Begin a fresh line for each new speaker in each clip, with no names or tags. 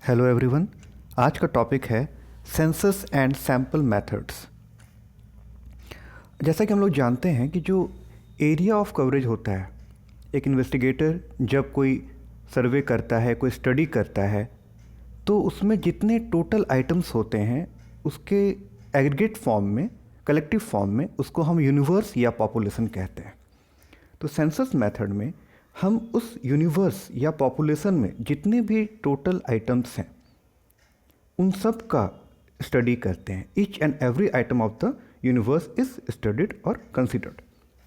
Hello everyone. आज का topic है सेंसस एंड सैंपल मेथड्स। जैसा कि हम लोग जानते हैं कि जो एरिया ऑफ कवरेज होता है, एक इन्वेस्टिगेटर जब कोई सर्वे करता है, कोई स्टडी करता है, तो उसमें जितने टोटल आइटम्स होते हैं उसके एग्रीगेट फॉर्म में, कलेक्टिव फॉर्म में, उसको हम यूनिवर्स या पॉपुलेशन कहते हैं। तो सेंसस मेथड में हम उस यूनिवर्स या पॉपुलेशन में जितने भी टोटल आइटम्स हैं उन सब का स्टडी करते हैं। Each and every item of the universe is studied और कंसिडर्ड।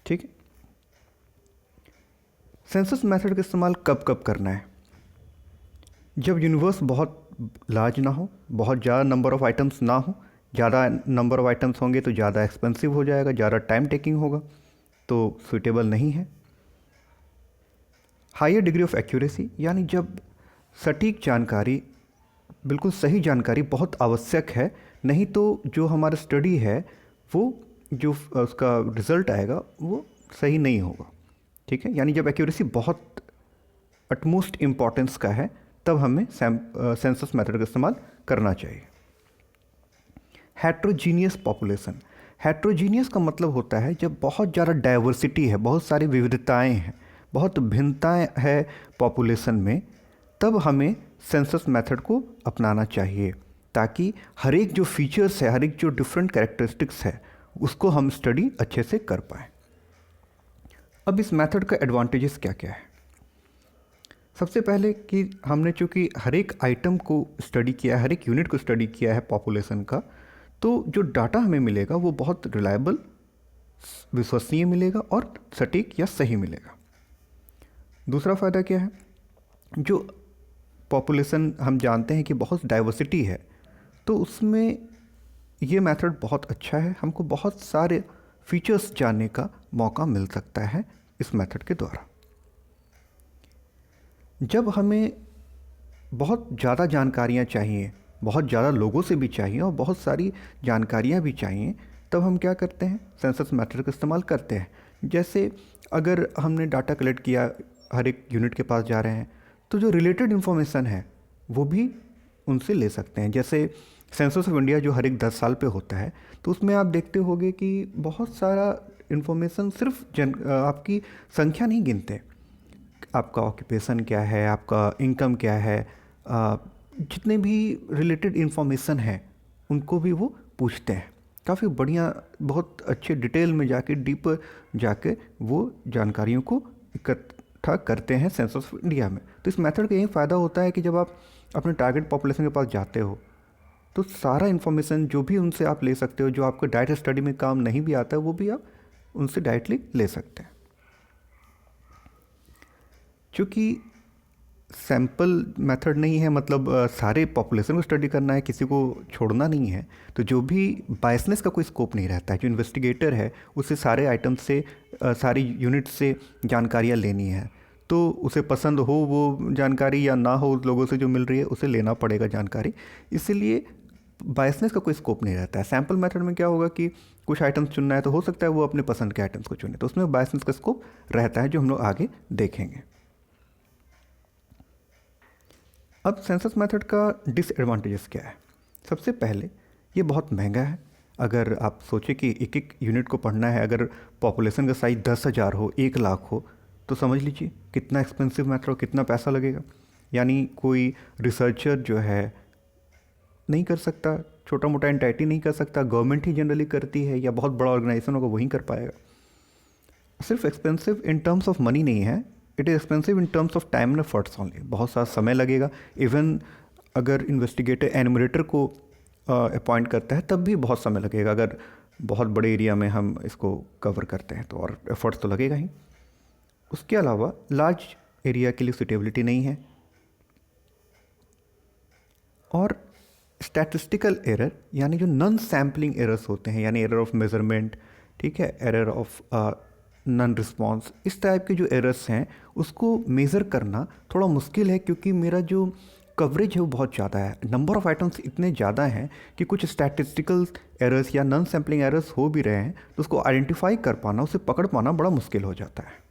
ठीक है। सेंसस मेथड का इस्तेमाल कब कब करना है? जब यूनिवर्स बहुत लार्ज ना हो, बहुत ज़्यादा नंबर ऑफ आइटम्स ना हो। ज़्यादा नंबर ऑफ आइटम्स होंगे तो ज़्यादा एक्सपेंसिव हो जाएगा, ज़्यादा टाइम टेकिंग होगा, तो सुइटेबल नहीं है। हायर डिग्री ऑफ एक्यूरेसी, यानी जब सटीक जानकारी, बिल्कुल सही जानकारी बहुत आवश्यक है, नहीं तो जो हमारा स्टडी है वो जो उसका रिज़ल्ट आएगा वो सही नहीं होगा। ठीक है। यानी जब एक्यूरेसी बहुत अटमोस्ट इम्पॉर्टेंस का है तब हमें सेंसस मेथड का इस्तेमाल करना चाहिए। Heterogeneous population. हेट्रोजीनियस का मतलब होता है जब बहुत ज़्यादा डाइवर्सिटी है, बहुत सारी विविधताएं हैं, बहुत भिन्नताएं है पॉपुलेशन में, तब हमें सेंसस मेथड को अपनाना चाहिए ताकि हर एक जो फीचर्स है, हर एक जो डिफरेंट कैरेक्टरिस्टिक्स है, उसको हम स्टडी अच्छे से कर पाएँ। अब इस मेथड का एडवांटेजेस क्या क्या है? सबसे पहले कि हमने चूँकि हर एक आइटम को स्टडी किया है, हर एक यूनिट को स्टडी किया है पॉपुलेशन का, तो जो डाटा हमें मिलेगा वो बहुत रिलायबल, विश्वसनीय मिलेगा और सटीक या सही मिलेगा। दूसरा फ़ायदा क्या है? जो पॉपुलेशन हम जानते हैं कि बहुत डाइवर्सिटी है, तो उसमें ये मेथड बहुत अच्छा है। हमको बहुत सारे फीचर्स जानने का मौका मिल सकता है इस मेथड के द्वारा। जब हमें बहुत ज़्यादा जानकारियाँ चाहिए, बहुत ज़्यादा लोगों से भी चाहिए और बहुत सारी जानकारियाँ भी चाहिए, तब हम क्या करते हैं? सेंसस मेथड का इस्तेमाल करते हैं। जैसे अगर हमने डाटा कलेक्ट किया, हर एक यूनिट के पास जा रहे हैं, तो जो रिलेटेड इन्फॉर्मेशन है वो भी उनसे ले सकते हैं। जैसे सेंसस ऑफ इंडिया जो हर एक 10 साल पे होता है, तो उसमें आप देखते होंगे कि बहुत सारा इन्फॉर्मेशन सिर्फ आपकी संख्या नहीं गिनते, आपका ऑक्यूपेशन क्या है, आपका इनकम क्या है, जितने भी रिलेटेड इन्फॉर्मेशन है उनको भी वो पूछते हैं। काफ़ी बढ़िया, बहुत अच्छे डिटेल में जाके, डीपर जाके वो जानकारियों को इकट्ठा करते हैं सेंसस ऑफ इंडिया में। तो इस मेथड का यही फ़ायदा होता है कि जब आप अपने टारगेट पॉपुलेशन के पास जाते हो तो सारा इन्फॉर्मेशन जो भी उनसे आप ले सकते हो, जो आपको डायरेक्ट स्टडी में काम नहीं भी आता है वो भी आप उनसे डायरेक्टली ले सकते हैं। क्योंकि सैम्पल मेथड नहीं है, मतलब सारे पॉपुलेशन को स्टडी करना है, किसी को छोड़ना नहीं है, तो जो भी बायसनेस का कोई स्कोप नहीं रहता है। जो इन्वेस्टिगेटर है उसे सारे आइटम से, सारी यूनिट से जानकारियाँ लेनी है, तो उसे पसंद हो वो जानकारी या ना हो, लोगों से जो मिल रही है उसे लेना पड़ेगा जानकारी। इसीलिए बायसनेस का कोई स्कोप नहीं रहता है। सैम्पल मेथड में क्या होगा कि कुछ आइटम्स चुनना है तो हो सकता है वो अपने पसंद के आइटम्स को चुने, तो उसमें बायसनेस का स्कोप रहता है, जो हम लोग आगे देखेंगे। अब सेंसस मेथड का डिसएडवांटेजेस क्या है? सबसे पहले ये बहुत महंगा है। अगर आप सोचें कि एक एक यूनिट को पढ़ना है, अगर पॉपुलेशन का साइज 10,000 हो, 1 लाख हो, तो समझ लीजिए कितना एक्सपेंसिव मेथड हो, कितना पैसा लगेगा। यानी कोई रिसर्चर जो है नहीं कर सकता, छोटा मोटा एंटाइटी नहीं कर सकता, गवर्नमेंट ही जनरली करती है या बहुत बड़ा ऑर्गेनाइजेशन होगा वहीं कर पाएगा। सिर्फ expensive in terms of money नहीं है, it is expensive in terms of time and efforts only. बहुत सारा समय लगेगा। इवन अगर इन्वेस्टिगेटर एनिमरेटर को अपॉइंट करता है तब भी बहुत समय लगेगा। अगर बहुत बड़े एरिया में हम इसको कवर करते हैं तो और एफर्ट्स तो लगेगा ही। उसके अलावा लार्ज एरिया के लिए सुटेबिलिटी नहीं है। और स्टैटिस्टिकल एरर, यानी जो नॉन सैम्पलिंग एरर्स होते हैं, यानी एरर ऑफ मेजरमेंट, ठीक है, एरर ऑफ नॉन रिस्पॉन्स, इस टाइप के जो एरर्स हैं उसको मेज़र करना थोड़ा मुश्किल है, क्योंकि मेरा जो कवरेज है वो बहुत ज़्यादा है। नंबर ऑफ़ आइटम्स इतने ज़्यादा हैं कि कुछ स्टैटिस्टिकल एरर्स या नॉन सैम्पलिंग एरर्स हो भी रहे हैं तो उसको आइडेंटिफाई कर पाना, उसे पकड़ पाना बड़ा मुश्किल हो जाता है।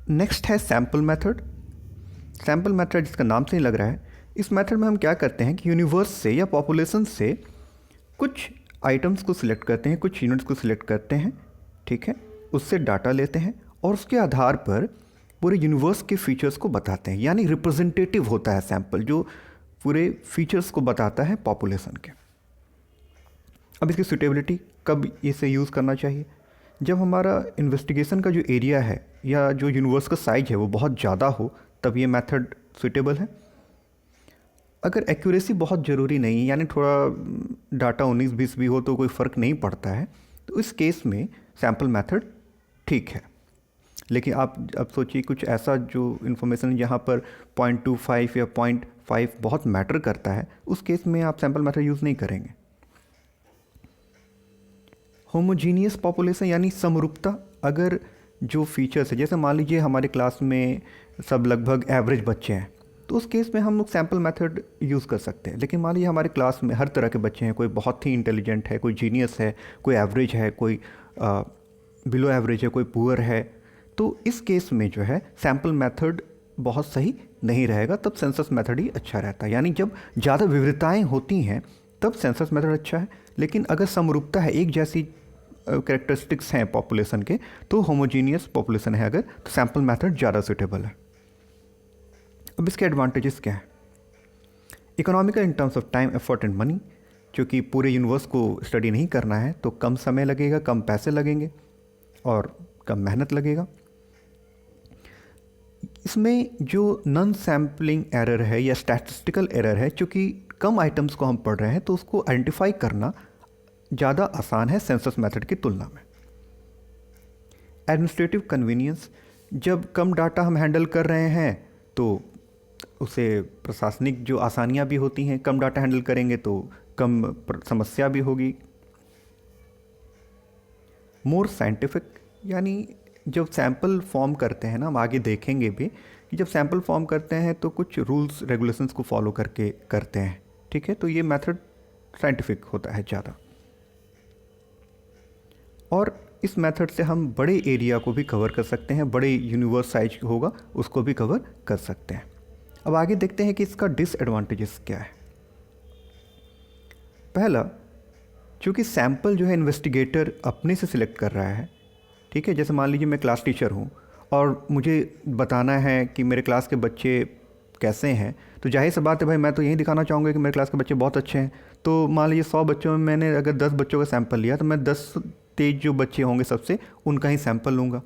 नेक्स्ट है सैम्पल मेथड। सैम्पल मेथड जिसका नाम से ही लग रहा है, इस मेथड में हम क्या करते हैं कि यूनिवर्स से या पॉपुलेशन से कुछ आइटम्स को सिलेक्ट करते हैं, कुछ यूनिट्स को सिलेक्ट करते हैं, ठीक है, उससे डाटा लेते हैं और उसके आधार पर पूरे यूनिवर्स के फीचर्स को बताते हैं। यानी रिप्रेजेंटेटिव होता है सैंपल, जो पूरे फीचर्स को बताता है पॉपुलेशन के। अब इसकी सूटेबिलिटी, कब इसे यूज़ करना चाहिए? जब हमारा इन्वेस्टिगेशन का जो एरिया है या जो यूनिवर्स का साइज है वो बहुत ज़्यादा हो, तब ये मेथड सूटेबल है। अगर एक्यूरेसी बहुत ज़रूरी नहीं, यानी थोड़ा डाटा 19-20 भी हो तो कोई फ़र्क नहीं पड़ता है, तो इस केस में सैम्पल मेथड ठीक है। लेकिन आप अब सोचिए कुछ ऐसा जो इन्फॉर्मेशन जहाँ पर 0.25 या 0.5 बहुत मैटर करता है, उस केस में आप सैम्पल मेथड यूज़ नहीं करेंगे। होमोजीनियस पॉपुलेशन यानी समरूपता, अगर जो फीचर्स है, जैसे मान लीजिए हमारे क्लास में सब लगभग एवरेज बच्चे हैं, तो उस केस में हम लोग सैम्पल मेथड यूज़ कर सकते हैं। लेकिन मान लीजिए हमारे क्लास में हर तरह के बच्चे हैं, कोई बहुत ही इंटेलिजेंट है, कोई जीनियस है, कोई एवरेज है, कोई बिलो एवरेज है, कोई पुअर है, तो इस केस में जो है सैम्पल मेथड बहुत सही नहीं रहेगा, तब सेंसस मेथड ही अच्छा रहता है। यानी जब ज़्यादा विविधताएँ होती हैं तब सेंसस मेथड अच्छा है, लेकिन अगर समरूपता है, एक जैसी कैरेक्टरिस्टिक्स हैं पॉपुलेशन के, तो होमोजीनियस पॉपुलेशन है अगर, तो सैम्पल मेथड ज़्यादा सूटेबल है। अब इसके एडवांटेजेस क्या हैं? Economical in terms of time, effort and money, क्योंकि पूरे यूनिवर्स को स्टडी नहीं करना है तो कम समय लगेगा, कम पैसे लगेंगे और कम मेहनत लगेगा। इसमें जो नॉन सैम्पलिंग एरर है या स्टैटिस्टिकल एरर है, चूँकि कम आइटम्स को हम पढ़ रहे हैं तो उसको आइडेंटिफाई करना ज़्यादा आसान है सेंसस मेथड की तुलना में। एडमिनिस्ट्रेटिव कन्वीनियंस, जब कम डाटा हम हैंडल कर रहे हैं तो उसे प्रशासनिक जो आसानियाँ भी होती हैं, कम डाटा हैंडल करेंगे तो कम समस्या भी होगी। मोर साइंटिफिक, यानी जब सैंपल फॉर्म करते हैं ना, हम आगे देखेंगे भी कि जब सैंपल फॉर्म करते हैं तो कुछ रूल्स रेगुलेशंस को फॉलो करके करते हैं, ठीक है, तो ये मेथड साइंटिफिक होता है ज़्यादा। और इस मेथड से हम बड़े एरिया को भी कवर कर सकते हैं, बड़े यूनिवर्स साइज होगा उसको भी कवर कर सकते हैं। अब आगे देखते हैं कि इसका डिसएडवांटेजेस क्या है। पहला, चूँकि सैंपल जो है इन्वेस्टिगेटर अपने से सिलेक्ट कर रहा है, ठीक है, जैसे मान लीजिए मैं क्लास टीचर हूँ और मुझे बताना है कि मेरे क्लास के बच्चे कैसे हैं, तो जाहिर सी बात है भाई, मैं तो यही दिखाना चाहूँगा कि मेरे क्लास के बच्चे बहुत अच्छे हैं। तो मान लीजिए 100 बच्चों में मैंने अगर 10 बच्चों का सैंपल लिया तो मैं 10 तेज जो बच्चे होंगे सबसे उनका ही सैंपल लूँगा।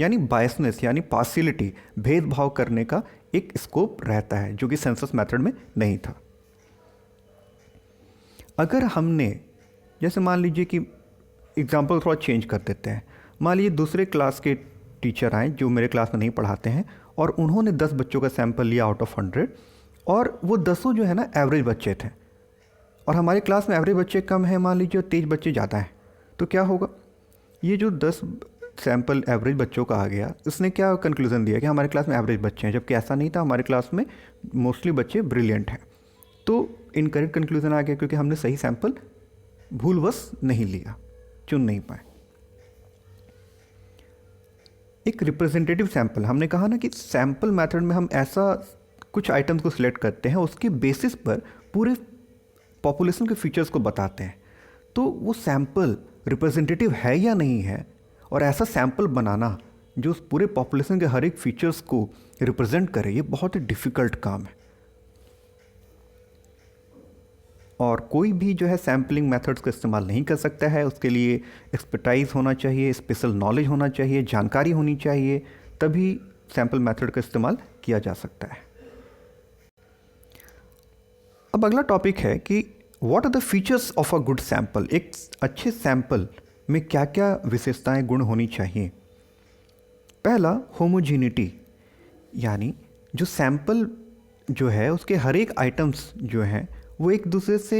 यानी बायसनेस यानी पार्शियलिटी, भेदभाव करने का एक स्कोप रहता है, जो कि सेंसस मेथड में नहीं था। अगर हमने, जैसे मान लीजिए कि एग्जाम्पल थोड़ा चेंज कर देते हैं, मान लीजिए दूसरे क्लास के टीचर आए जो मेरे क्लास में नहीं पढ़ाते हैं और उन्होंने 10 बच्चों का सैंपल लिया आउट ऑफ 100 और वो 10 जो है ना एवरेज बच्चे थे और हमारे क्लास में एवरेज बच्चे कम हैं, मान लीजिए, और तेज बच्चे ज़्यादा हैं, तो क्या होगा? ये जो 10 सैंपल एवरेज बच्चों का आ गया, उसने क्या कंक्लूज़न दिया कि हमारे क्लास में एवरेज बच्चे हैं, जबकि ऐसा नहीं था, हमारे क्लास में मोस्टली बच्चे ब्रिलियंट हैं। तो इनकरेक्ट कंक्लूज़न आ गया क्योंकि हमने सही सैंपल भूलवश नहीं लिया, चुन नहीं पाए। एक रिप्रेजेंटेटिव सैंपल, हमने कहा ना कि सैंपल मेथड में हम ऐसा कुछ आइटम्स को सिलेक्ट करते हैं, उसके बेसिस पर पूरे पॉपुलेशन के फीचर्स को बताते हैं। तो वो सैंपल रिप्रेजेंटेटिव है या नहीं है, और ऐसा सैंपल बनाना जो उस पूरे पॉपुलेशन के हर एक फीचर्स को रिप्रेजेंट करे, ये बहुत ही डिफ़िकल्ट काम है। और कोई भी जो है सैम्पलिंग मेथड्स का इस्तेमाल नहीं कर सकता है, उसके लिए एक्सपर्टाइज होना चाहिए, स्पेशल नॉलेज होना चाहिए, जानकारी होनी चाहिए, तभी सैंपल मेथड का इस्तेमाल किया जा सकता है। अब अगला टॉपिक है कि what are the features of a good sample. एक अच्छे सैंपल में क्या क्या विशेषताएं, गुण होनी चाहिए। पहला, होमोजीनिटी, यानी जो सैंपल जो है उसके हर एक आइटम्स जो हैं वो एक दूसरे से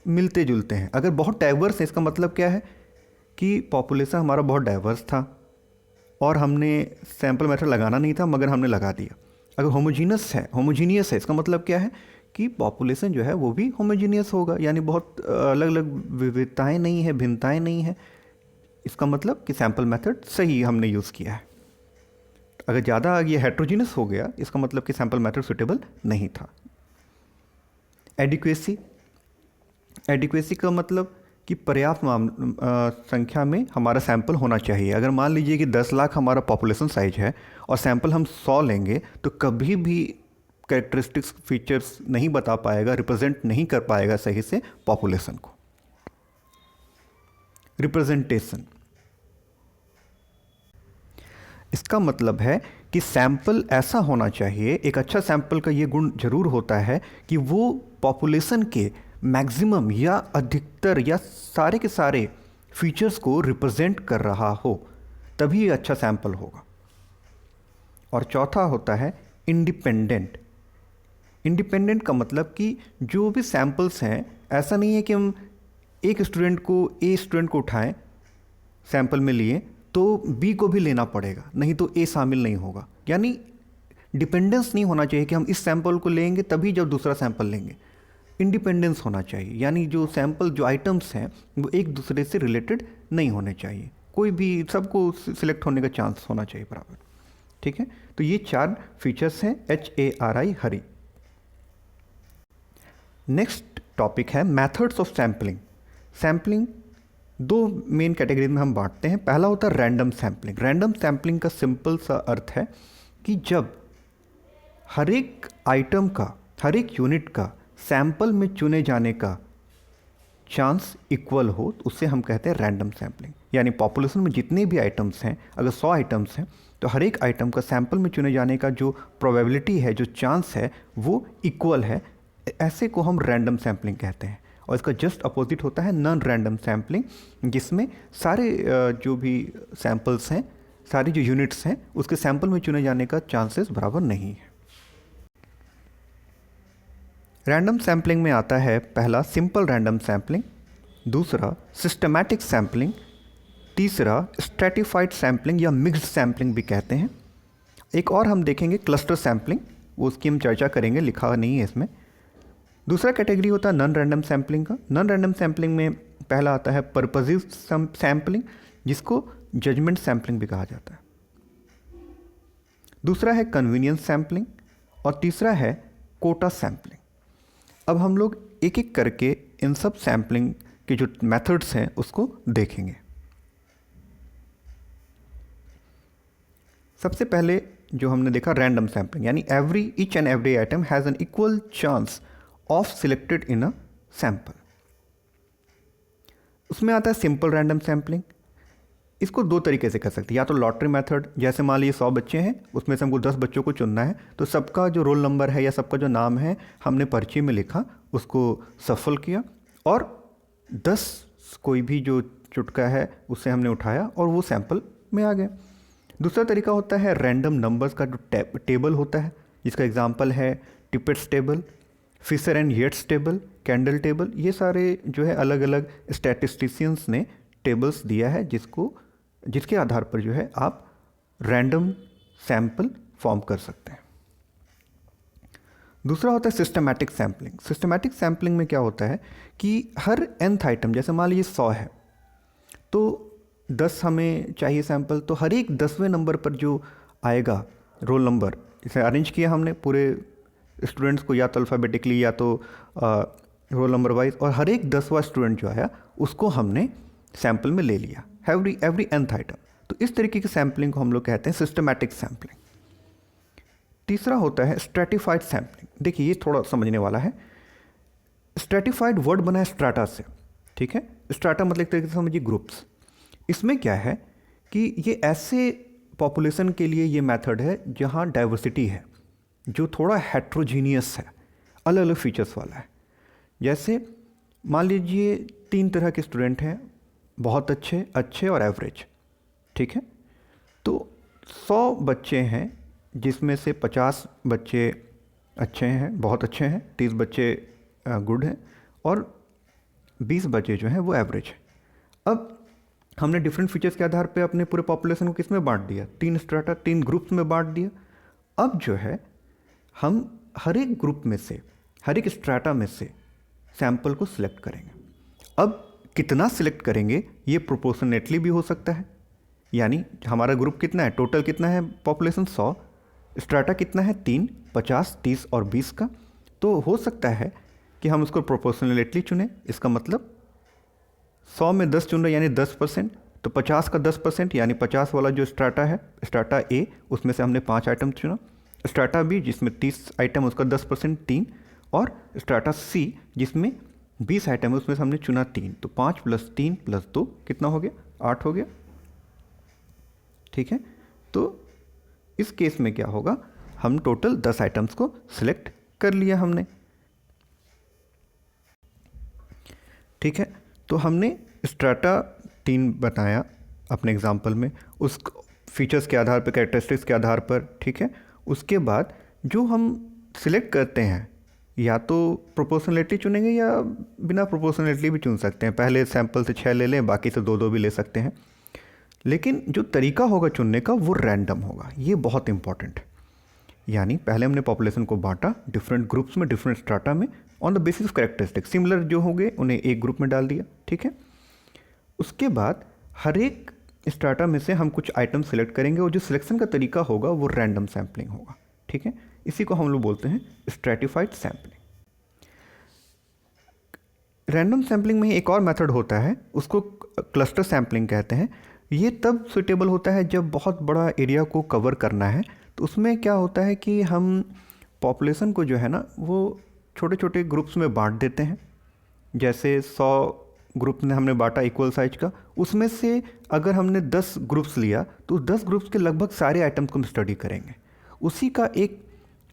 मिलते जुलते हैं। अगर बहुत डाइवर्स है, इसका मतलब क्या है कि पॉपुलेशन हमारा बहुत डाइवर्स था और हमने सैंपल मेथड लगाना नहीं था मगर हमने लगा दिया। अगर होमोजीनियस है, इसका मतलब क्या है कि पॉपुलेशन जो है वो भी होमोजीनियस होगा, यानी बहुत अलग अलग विविधताएँ नहीं है, भिन्नताएँ नहीं है। इसका मतलब कि सैंपल मेथड सही हमने यूज़ किया है। अगर ज़्यादा ये हेट्रोजीनस हो गया इसका मतलब कि सैंपल मेथड सुटेबल नहीं था। एडिक्वेसी, एडिक्वेसी का मतलब कि पर्याप्त संख्या में हमारा सैंपल होना चाहिए। अगर मान लीजिए कि 10 लाख हमारा पॉपुलेशन साइज है और सैंपल हम 100 लेंगे तो कभी भी कैरेक्टरिस्टिक्स फीचर्स नहीं बता पाएगा, रिप्रेजेंट नहीं कर पाएगा सही से पॉपुलेशन को। रिप्रेजेंटेशन, इसका मतलब है कि सैंपल ऐसा होना चाहिए, एक अच्छा सैंपल का ये गुण जरूर होता है कि वो पॉपुलेशन के मैक्सिमम या अधिकतर या सारे के सारे फीचर्स को रिप्रेजेंट कर रहा हो, तभी ये अच्छा सैंपल होगा। और चौथा होता है इंडिपेंडेंट। इंडिपेंडेंट का मतलब कि जो भी सैंपल्स हैं, ऐसा नहीं है कि हम एक स्टूडेंट को ए स्टूडेंट को उठाएं सैंपल में लिए तो बी को भी लेना पड़ेगा, नहीं तो ए शामिल नहीं होगा। यानी डिपेंडेंस नहीं होना चाहिए कि हम इस सैंपल को लेंगे तभी जब दूसरा सैंपल लेंगे। इंडिपेंडेंस होना चाहिए, यानी जो सैंपल जो आइटम्स हैं वो एक दूसरे से रिलेटेड नहीं होने चाहिए, कोई भी सबको सिलेक्ट होने का चांस होना चाहिए बराबर। ठीक है, तो ये 4 फीचर्स हैं HARI हरी। नेक्स्ट टॉपिक है methods of sampling. Sampling 2 main category में हम बांटते हैं। पहला होता है रैंडम सैम्पलिंग। रैंडम सैम्पलिंग का सिंपल सा अर्थ है कि जब हर एक आइटम का, हर एक यूनिट का सैंपल में चुने जाने का चांस इक्वल हो तो उससे हम कहते हैं रैंडम सैम्पलिंग। यानी पॉपुलेशन में जितने भी आइटम्स हैं, अगर 100 आइटम्स हैं तो हर एक आइटम का सैंपल में चुने जाने का जो प्रोबेबिलिटी है, जो चांस है, वो इक्वल है। ऐसे को हम रैंडम सैम्पलिंग कहते हैं। और इसका जस्ट अपोजिट होता है नॉन रैंडम सैम्पलिंग, जिसमें सारे जो भी सैंपल्स हैं, सारी जो यूनिट्स हैं, उसके सैंपल में चुने जाने का चांसेस बराबर नहीं है। रैंडम सैम्पलिंग में आता है पहला सिंपल रैंडम सैम्पलिंग, दूसरा सिस्टमैटिक सैम्पलिंग, तीसरा स्ट्रैटिफाइड सैम्पलिंग या मिक्स्ड सैम्पलिंग भी कहते हैं। एक और हम देखेंगे क्लस्टर सैम्पलिंग, वो उसकी हम चर्चा करेंगे, लिखा नहीं है इसमें। दूसरा कैटेगरी होता है नॉन रैंडम सैम्पलिंग का। नॉन रैंडम सैम्पलिंग में पहला आता है पर्पजिव सैम्पलिंग, जिसको जजमेंट सैम्पलिंग भी कहा जाता है। दूसरा है कन्वीनियंस सैम्पलिंग और तीसरा है कोटा सैम्पलिंग। अब हम लोग एक एक करके इन सब सैम्पलिंग के जो मेथड्स हैं उसको देखेंगे। सबसे पहले जो हमने देखा रैंडम सैम्पलिंग, यानी each and every item has an equal chance of selected in a sample. उसमें आता है सिंपल रैंडम सैम्पलिंग। इसको 2 तरीके से कर सकते हैं, या तो लॉटरी मेथड, जैसे मान लीजिए 100 बच्चे हैं, उसमें से हमको 10 बच्चों को चुनना है, तो सबका जो रोल नंबर है या सबका जो नाम है हमने पर्ची में लिखा, उसको सफल किया और 10 कोई भी जो चुटका है उससे हमने उठाया और वो सैंपल में आ गया। दूसरा तरीका होता है रैंडम नंबर्स का जो टेबल होता है, जिसका एग्जाम्पल है Tippett's table, Fisher and Yates table, Kendall table. ये सारे जो है अलग अलग स्टैटिस्टिशियंस ने टेबल्स दिया है जिसके आधार पर जो है आप रैंडम सैंपल फॉर्म कर सकते हैं। दूसरा होता है सिस्टमैटिक सैम्पलिंग। सिस्टमैटिक सैम्पलिंग में क्या होता है कि हर nth आइटम, जैसे मान लीजिए 100 है तो 10 हमें चाहिए सैंपल, तो हर एक 10वें नंबर पर जो आएगा रोल नंबर, इसे अरेंज किया हमने पूरे स्टूडेंट्स को, या तो अल्फ़ाबेटिकली या तो रोल नंबर वाइज, और हर एक 10वां स्टूडेंट जो आया उसको हमने सैंपल में ले लिया, एवरी nth आइटम। तो इस तरीके की सैम्पलिंग को हम लोग कहते हैं सिस्टमैटिक सैम्पलिंग। तीसरा होता है स्ट्रैटिफाइड सैम्पलिंग। देखिए ये थोड़ा समझने वाला है। स्ट्रैटिफाइड वर्ड बना है स्ट्राटा से, ठीक है। स्ट्राटा मतलब एक तरीके से समझिए ग्रुप्स। इसमें क्या है कि ये ऐसे पॉपुलेशन के लिए ये मेथड है जहाँ डाइवर्सिटी है, जो थोड़ा हेट्रोजीनियस है, अलग अलग फीचर्स वाला है। जैसे मान लीजिए 3 तरह के स्टूडेंट हैं, बहुत अच्छे, अच्छे और एवरेज, ठीक है। तो 100 बच्चे हैं जिसमें से 50 बच्चे अच्छे हैं, बहुत अच्छे हैं, 30 बच्चे गुड हैं और 20 बच्चे जो हैं वो एवरेज हैं। अब हमने डिफरेंट फीचर्स के आधार पे अपने पूरे पॉपुलेशन को किस में बांट दिया, 3 स्ट्रेटा, 3 ग्रुप्स में बांट दिया। अब जो है हम हर एक ग्रुप में से, हर एक स्ट्रेटा में से सैंपल को सिलेक्ट करेंगे। अब कितना सिलेक्ट करेंगे ये प्रोपोर्शनेटली भी हो सकता है, यानी हमारा ग्रुप कितना है, टोटल कितना है पॉपुलेशन 100, स्ट्राटा कितना है 3, 50, 30 और 20 का। तो हो सकता है कि हम उसको प्रोपोर्शनलिटी चुनें। इसका मतलब 100 में 10 चुन रहे यानी 10%, तो 50 का 10% यानी 50 वाला जो स्ट्राटा है, स्ट्राटा ए, उसमें से हमने 5 आइटम चुना। स्ट्राटा बी जिसमें 30 आइटम, उसका 10% 3, और स्ट्राटा सी जिसमें 20 आइटम है, उसमें से हमने चुना 3। तो 5 + 3 + 2 कितना हो गया, 8 हो गया। ठीक है, तो इस केस में क्या होगा, हम टोटल 10 आइटम्स को सिलेक्ट कर लिया हमने। ठीक है, तो हमने स्ट्राटा 3 बनाया अपने एग्जाम्पल में, उस फीचर्स के आधार पर, कैरेक्टरिस्टिक्स के आधार पर। ठीक है, उसके बाद जो हम सिलेक्ट करते हैं, या तो प्रोपोर्शनलिटी चुनेंगे या बिना प्रोपोर्शनलिटी भी चुन सकते हैं। पहले सैंपल से 6 ले लें, बाकी से 2-2 भी ले सकते हैं। लेकिन जो तरीका होगा चुनने का वो रैंडम होगा, ये बहुत इंपॉर्टेंट है। यानी पहले हमने पॉपुलेशन को बांटा डिफरेंट ग्रुप्स में, डिफरेंट स्ट्राटा में, on the basis of characteristic. Similar जो होंगे उन्हें एक ग्रुप में डाल दिया। ठीक है, उसके बाद हर एक स्ट्राटा में से हम कुछ आइटम सेलेक्ट करेंगे, और जो सिलेक्शन का तरीका होगा वो रैंडम सैम्पलिंग होगा। ठीक है, इसी को हम लोग बोलते हैं स्ट्रैटिफाइड सैम्पलिंग। रैंडम सैम्पलिंग में एक और मेथड होता है, उसको क्लस्टर सैम्पलिंग कहते हैं। ये तब सुटेबल होता है जब बहुत बड़ा एरिया को कवर करना है। तो उसमें क्या होता है कि हम पॉपुलेशन को जो है ना, वो छोटे छोटे ग्रुप्स में बांट देते हैं। जैसे 100 ग्रुप में हमने बांटा इक्वल साइज का, उसमें से अगर हमने 10 ग्रुप्स लिया तो 10 ग्रुप्स के लगभग सारे आइटम्स को हम स्टडी करेंगे। उसी का एक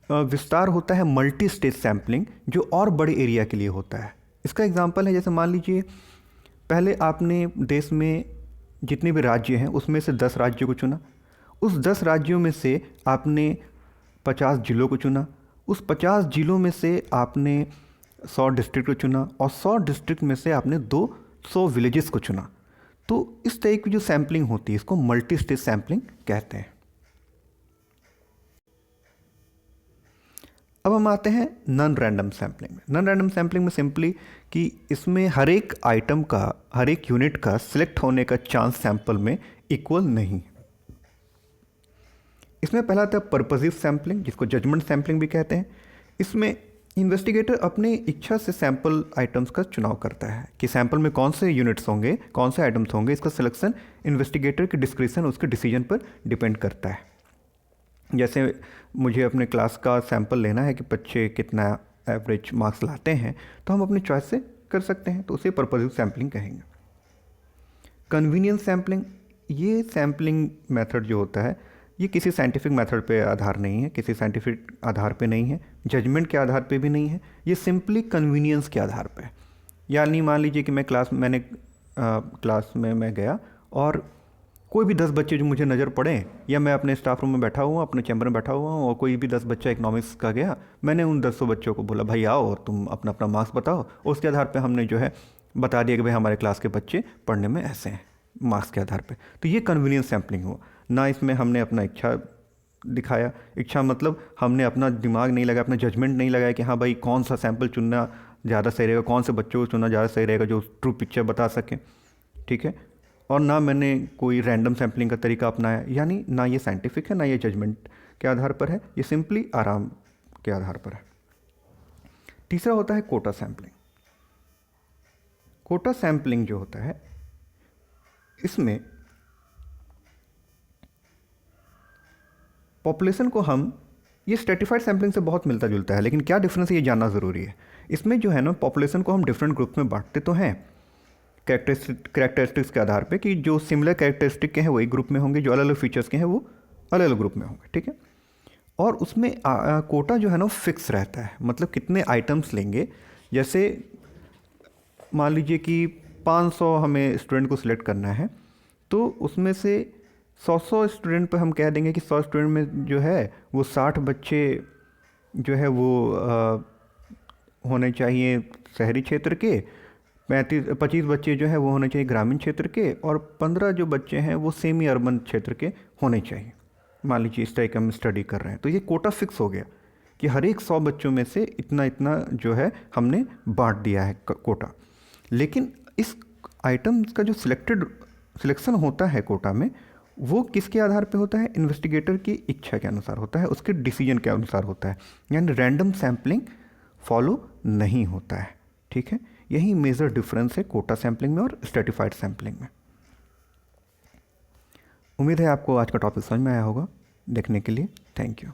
विस्तार होता है मल्टी स्टेज सैम्पलिंग, जो और बड़े एरिया के लिए होता है। इसका एग्जांपल है, जैसे मान लीजिए पहले आपने देश में जितने भी राज्य हैं उसमें से 10 राज्यों को चुना। उस 10 राज्यों में से आपने 50 जिलों को चुना। उस 50 जिलों में से आपने 100 डिस्ट्रिक्ट को चुना, और 100 डिस्ट्रिक्ट में से आपने 200 विलेजेस को चुना। तो इस तरह की जो सैम्पलिंग होती है इसको मल्टी स्टेज सैम्पलिंग कहते हैं। अब हम आते हैं नॉन रैंडम सैम्पलिंग में। नॉन रैंडम सैम्पलिंग में सिंपली कि इसमें हर एक आइटम का, हर एक यूनिट का सिलेक्ट होने का चांस सैंपल में इक्वल नहीं। इसमें पहला आता है पर्पसिव सैम्पलिंग, जिसको जजमेंट सैम्पलिंग भी कहते हैं। इसमें इन्वेस्टिगेटर अपने इच्छा से सैंपल आइटम्स का चुनाव करता है कि सैंपल में कौन से यूनिट्स होंगे, कौन से आइटम्स होंगे। इसका सिलेक्शन इन्वेस्टिगेटर के डिस्क्रिप्शन, उसके डिसीजन पर डिपेंड करता है। जैसे मुझे अपने क्लास का सैंपल लेना है कि बच्चे कितना एवरेज मार्क्स लाते हैं, तो हम अपनी चॉइस से कर सकते हैं, तो उसे पर्पसिव सैम्पलिंग कहेंगे। कन्वीनियंस सैम्पलिंग, ये सैम्पलिंग मेथड जो होता है ये किसी साइंटिफिक मेथड पे आधार नहीं है, किसी साइंटिफिक आधार पे नहीं है, जजमेंट के आधार पे भी नहीं है। ये सिंपली कन्वीनियंस के आधार पे है। यानी मान लीजिए कि क्लास में मैं गया और कोई भी 10 बच्चे जो मुझे नज़र पड़े, या मैं अपने स्टाफ रूम में बैठा हुआ, अपने चैम्बर में बैठा हुआ हूँ, और कोई भी 10 बच्चा इकोनॉमिक्स का गया, मैंने उन 10 बच्चों को बोला भाई आओ और तुम अपना अपना मार्क्स बताओ। उसके आधार पे हमने जो है बता दिया कि भाई हमारे क्लास के बच्चे पढ़ने में ऐसे हैं, मार्क्स के आधार पे। तो ये कन्वीनियंस सैम्पलिंग हुआ ना। इसमें हमने अपना इच्छा दिखाया, इच्छा मतलब हमने अपना दिमाग नहीं लगाया, अपना जजमेंट नहीं लगाया कि हाँ भाई कौन सा सैंपल चुनना ज़्यादा सही रहेगा, कौन से बच्चों को चुनना ज़्यादा सही रहेगा जो ट्रू पिक्चर बता सकें। ठीक है, और ना मैंने कोई रैंडम सैम्पलिंग का तरीका अपनाया। यानी ना ये साइंटिफिक है, ना ये जजमेंट के आधार पर है, ये सिंपली आराम के आधार पर है। तीसरा होता है कोटा सैम्पलिंग। कोटा सैम्पलिंग जो होता है, इसमें पॉपुलेशन को हम, ये स्ट्रैटिफाइड सैम्पलिंग से बहुत मिलता जुलता है, लेकिन क्या डिफरेंस है ये जानना ज़रूरी है। इसमें जो है ना, पॉपुलेशन को हम डिफरेंट ग्रुप्स में बांटते तो हैं कैरेक्टरिस्टिक्स के आधार पे, कि जो सिमिलर कैरेक्टरिस्टिक के हैं वो एक ग्रुप में होंगे, जो अलग अलग फीचर्स के हैं वो अलग अलग ग्रुप में होंगे। ठीक है, और उसमें कोटा जो है ना फिक्स रहता है, मतलब कितने आइटम्स लेंगे। जैसे मान लीजिए कि 500 हमें स्टूडेंट को सिलेक्ट करना है, तो उसमें से 100 स्टूडेंट पे हम कह देंगे कि 100 स्टूडेंट में जो है वो 60 बच्चे जो है वो होने चाहिए शहरी क्षेत्र के, 25 बच्चे जो है वो होने चाहिए ग्रामीण क्षेत्र के, और 15 जो बच्चे हैं वो सेमी अर्बन क्षेत्र के होने चाहिए। मान लीजिए इस तरह का हम स्टडी कर रहे हैं, तो ये कोटा फिक्स हो गया कि हर एक 100 बच्चों में से इतना इतना जो है हमने बांट दिया है कोटा। लेकिन इस आइटम का जो सिलेक्शन होता है कोटा में, वो किसके आधार पे होता है? इन्वेस्टिगेटर की इच्छा के अनुसार होता है, उसके डिसीजन के अनुसार होता है, यानी रैंडम सैम्पलिंग फॉलो नहीं होता है। ठीक है, यही मेजर डिफरेंस है कोटा सैम्पलिंग में और स्ट्रेटिफाइड सैम्पलिंग में। उम्मीद है आपको आज का टॉपिक समझ में आया होगा। देखने के लिए थैंक यू।